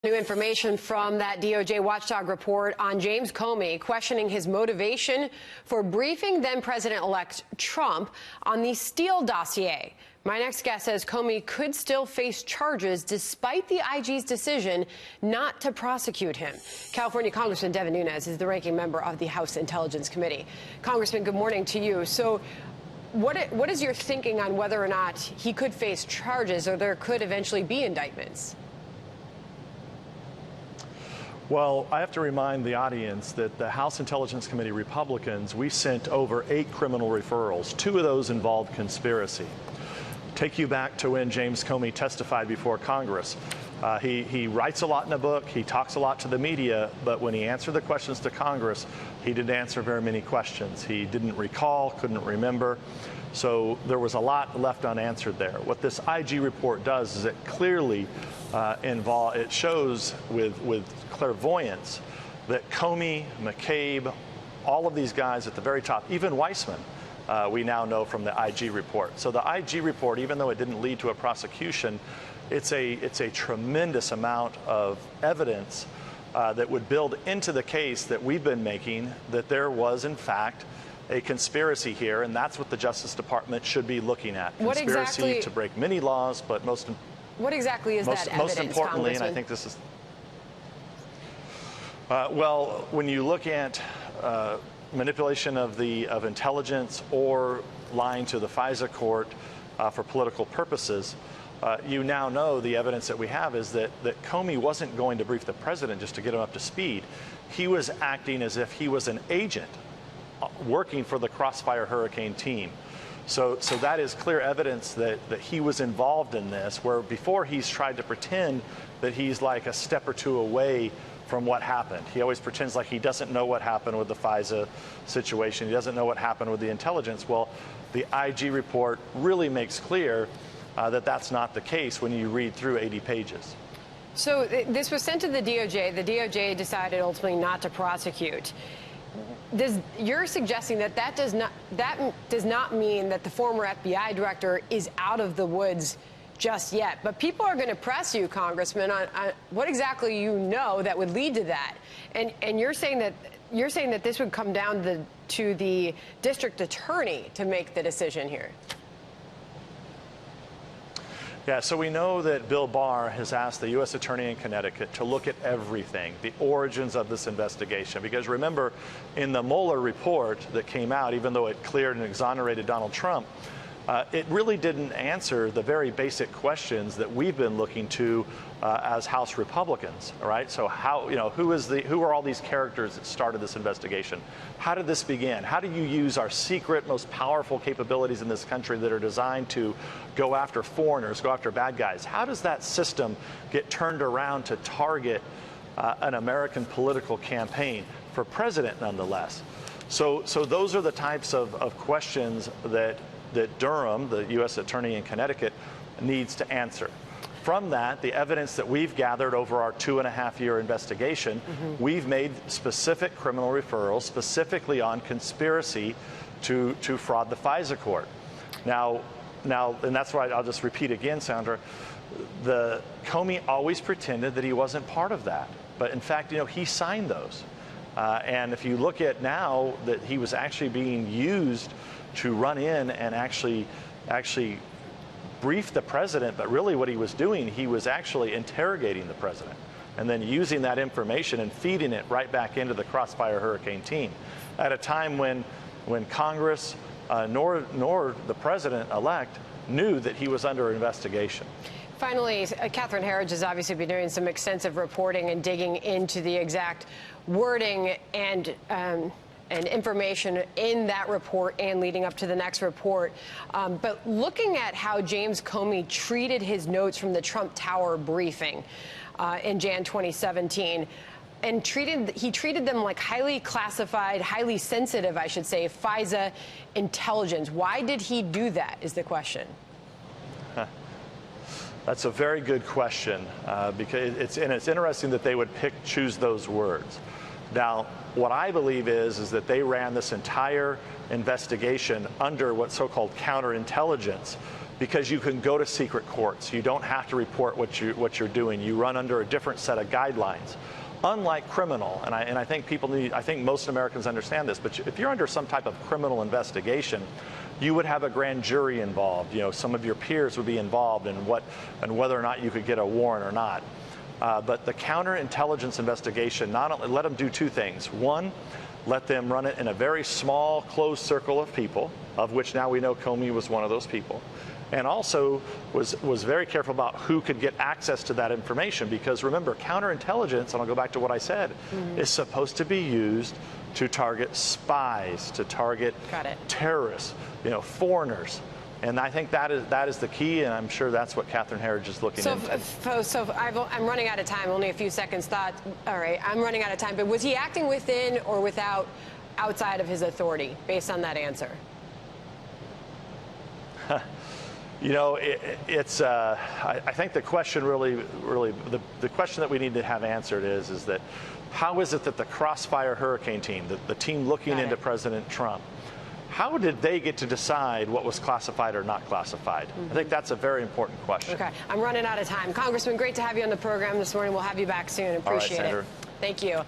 New information from that DOJ watchdog report on James Comey questioning his motivation for briefing then-President-elect Trump on the Steele dossier. My next guest says Comey could still face charges despite the IG's decision not to prosecute him. California Congressman Devin Nunes is the ranking member of the House Intelligence Committee. Congressman, good morning to you. So what is your thinking on whether or not he could face charges or there could eventually be indictments? Well, I have to remind the audience that the House Intelligence Committee Republicans, we sent over 8 criminal referrals. 2 of those involved conspiracy. Take you back to when James Comey testified before Congress. He writes a lot in a book, he talks a lot to the media, but when he answered the questions to Congress, he didn't answer very many questions. He didn't recall, couldn't remember. So there was a lot left unanswered there. What this IG report does is it clearly it shows with clairvoyance that Comey, McCabe, all of these guys at the very top, even Weissman, we now know from the IG report. So the IG report, even though it didn't lead to a prosecution, it's a tremendous amount of evidence that would build into the case that we've been making that there was, in fact, a conspiracy here, and that's what the Justice Department should be looking at. Conspiracy to break many laws, but what exactly is that evidence, most importantly, and I think this is, well, when you look at manipulation of intelligence or lying to the FISA court for political purposes, you now know the evidence that we have is that Comey wasn't going to brief the president just to get him up to speed. He was acting as if he was an agent working for the Crossfire Hurricane team. So that is clear evidence that he was involved in this, where before he's tried to pretend that he's like a step or two away from what happened. He always pretends like he doesn't know what happened with the FISA situation. He doesn't know what happened with the intelligence. Well, the IG report really makes clear that that's not the case when you read through 80 pages. So this was sent to the DOJ. The DOJ decided ultimately not to prosecute. You're suggesting that does not mean that the former FBI director is out of the woods just yet. But people are going to press you, Congressman, on what exactly you know that would lead to that. And you're saying that this would come down to the district attorney to make the decision here. Yeah, so we know that Bill Barr has asked the U.S. Attorney in Connecticut to look at everything, the origins of this investigation. Because remember, in the Mueller report that came out, even though it cleared and exonerated Donald Trump, it really didn't answer the very basic questions that we've been looking to as House Republicans. All right, so who are all these characters that started this investigation? How did this begin? How do you use our secret, most powerful capabilities in this country that are designed to go after foreigners, go after bad guys? How does that system get turned around to target an American political campaign for president, nonetheless? So those are the types of questions that Durham, the U.S. Attorney in Connecticut, needs to answer. From that, the evidence that we've gathered over our 2.5-year investigation, we've made specific criminal referrals, specifically on conspiracy to fraud the FISA court. Now, and that's why I'll just repeat again, Sandra, the Comey always pretended that he wasn't part of that. But in fact, he signed those. And if you look at now that he was actually being used to run in and actually brief the president, but really what he was doing, he was actually interrogating the president and then using that information and feeding it right back into the Crossfire Hurricane team at a time when Congress nor the president-elect knew that he was under investigation. Finally, Catherine Herridge has obviously been doing some extensive reporting and digging into the exact wording and information in that report and leading up to the next report. But looking at how James Comey treated his notes from the Trump Tower briefing in Jan 2017, and he treated them like highly classified, highly sensitive, I should say, FISA intelligence. Why did he do that is the question. That's a very good question, because it's interesting that they would choose those words. Now, what I believe is that they ran this entire investigation under what's so-called counterintelligence because you can go to secret courts. You don't have to report what you're doing. You run under a different set of guidelines. Unlike criminal, and I think I think most Americans understand this, but if you're under some type of criminal investigation, you would have a grand jury involved. You know, some of your peers would be involved in whether or not you could get a warrant or not. But the counterintelligence investigation, not only let them do two things. One, let them run it in a very small, closed circle of people, of which now we know Comey was one of those people. And also was very careful about who could get access to that information, because remember, counterintelligence, and I'll go back to what I said, is supposed to be used to target spies, to target terrorists, you know, foreigners. And I think that is the key, and I'm sure that's what Catherine Herridge is looking into. So I'm running out of time, only a few seconds thought. All right, I'm running out of time, but was he acting within or outside of his authority, based on that answer? You know, I think the question the question that we need to have answered is that how is it that the Crossfire Hurricane team, the team looking into President Trump, how did they get to decide what was classified or not classified? I think that's a very important question. Okay, I'm running out of time. Congressman, great to have you on the program this morning. We'll have you back soon. Appreciate it. Thank you.